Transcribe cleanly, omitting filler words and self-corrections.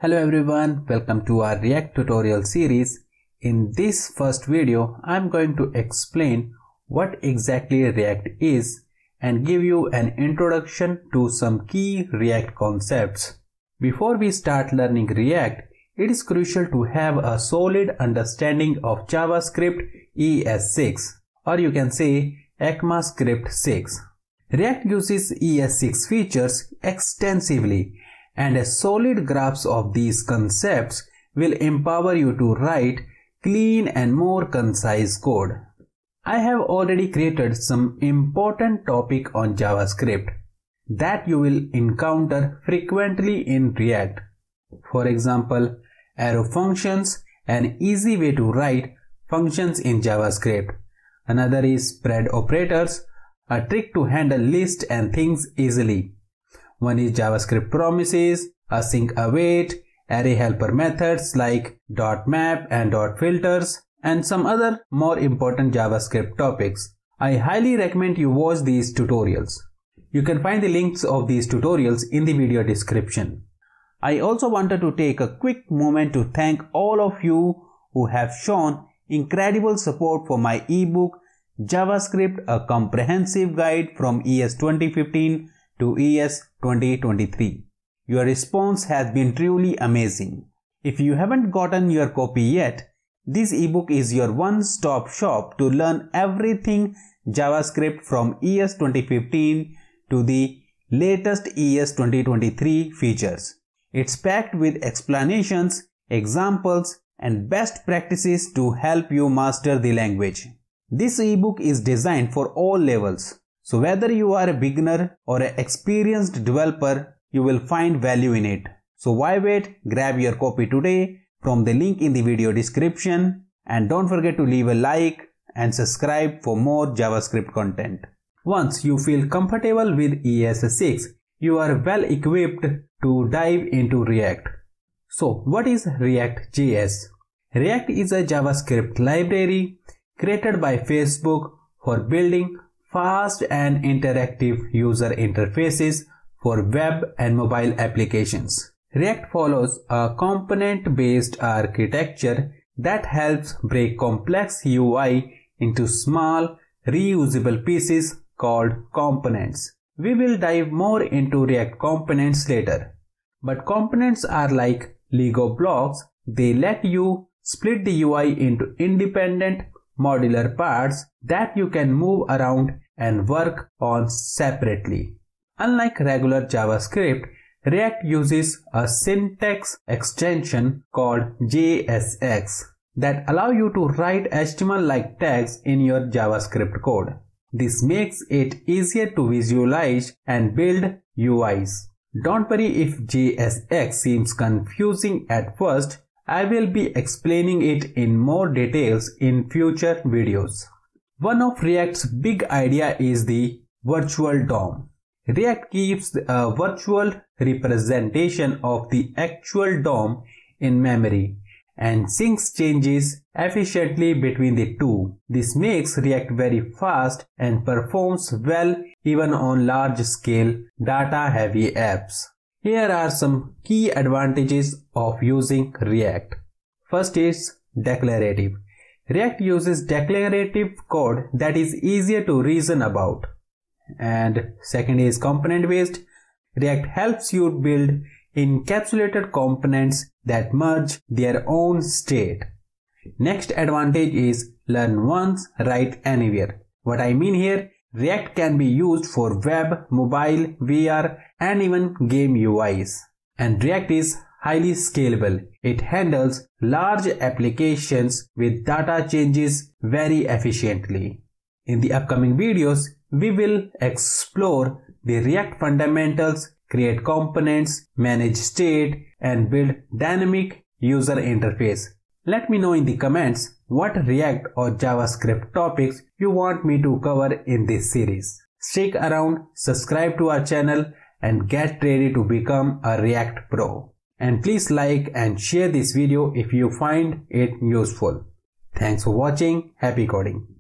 Hello everyone, welcome to our React tutorial series. In this first video, I'm going to explain what exactly React is and give you an introduction to some key React concepts. Before we start learning React, it is crucial to have a solid understanding of JavaScript ES6, or you can say ECMAScript 6. React uses ES6 features extensively, and a solid grasp of these concepts will empower you to write clean and more concise code. I have already created some important topic on JavaScript that you will encounter frequently in React. For example, arrow functions, an easy way to write functions in JavaScript. Another is spread operators, a trick to handle lists and things easily. One is JavaScript Promises, async await, array helper methods like .map and .filters, and some other more important JavaScript topics. I highly recommend you watch these tutorials. You can find the links of these tutorials in the video description. I also wanted to take a quick moment to thank all of you who have shown incredible support for my ebook JavaScript, a comprehensive guide from ES 2015 to ES 2023. Your response has been truly amazing. If you haven't gotten your copy yet, this ebook is your one-stop shop to learn everything JavaScript from ES 2015 to the latest ES 2023 features. It's packed with explanations, examples, and best practices to help you master the language. This ebook is designed for all levels. So whether you are a beginner or an experienced developer, you will find value in it. So why wait? Grab your copy today from the link in the video description, and don't forget to leave a like and subscribe for more JavaScript content. Once you feel comfortable with ES6, you are well equipped to dive into React. So what is React.js? React is a JavaScript library created by Facebook for building fast and interactive user interfaces for web and mobile applications. React follows a component-based architecture that helps break complex UI into small, reusable pieces called components. We will dive more into React components later. But components are like Lego blocks. They let you split the UI into independent modular parts that you can move around and work on separately. Unlike regular JavaScript, React uses a syntax extension called JSX that allow you to write HTML-like tags in your JavaScript code. This makes it easier to visualize and build UIs. Don't worry if JSX seems confusing at first. I will be explaining it in more details in future videos. One of React's big idea is the virtual DOM. React keeps a virtual representation of the actual DOM in memory and syncs changes efficiently between the two. This makes React very fast and performs well even on large-scale data-heavy apps. Here are some key advantages of using React. First is declarative. React uses declarative code that is easier to reason about. And second is component based. React helps you build encapsulated components that merge their own state. Next advantage is learn once, write anywhere. What I mean here, React can be used for web, mobile, VR, and even game UIs. And React is highly scalable. It handles large applications with data changes very efficiently. In the upcoming videos, we will explore the React fundamentals, create components, manage state, and build dynamic user interface. Let me know in the comments what React or JavaScript topics you want me to cover in this series. Stick around, subscribe to our channel, and get ready to become a React Pro. And please like and share this video if you find it useful. Thanks for watching. Happy coding.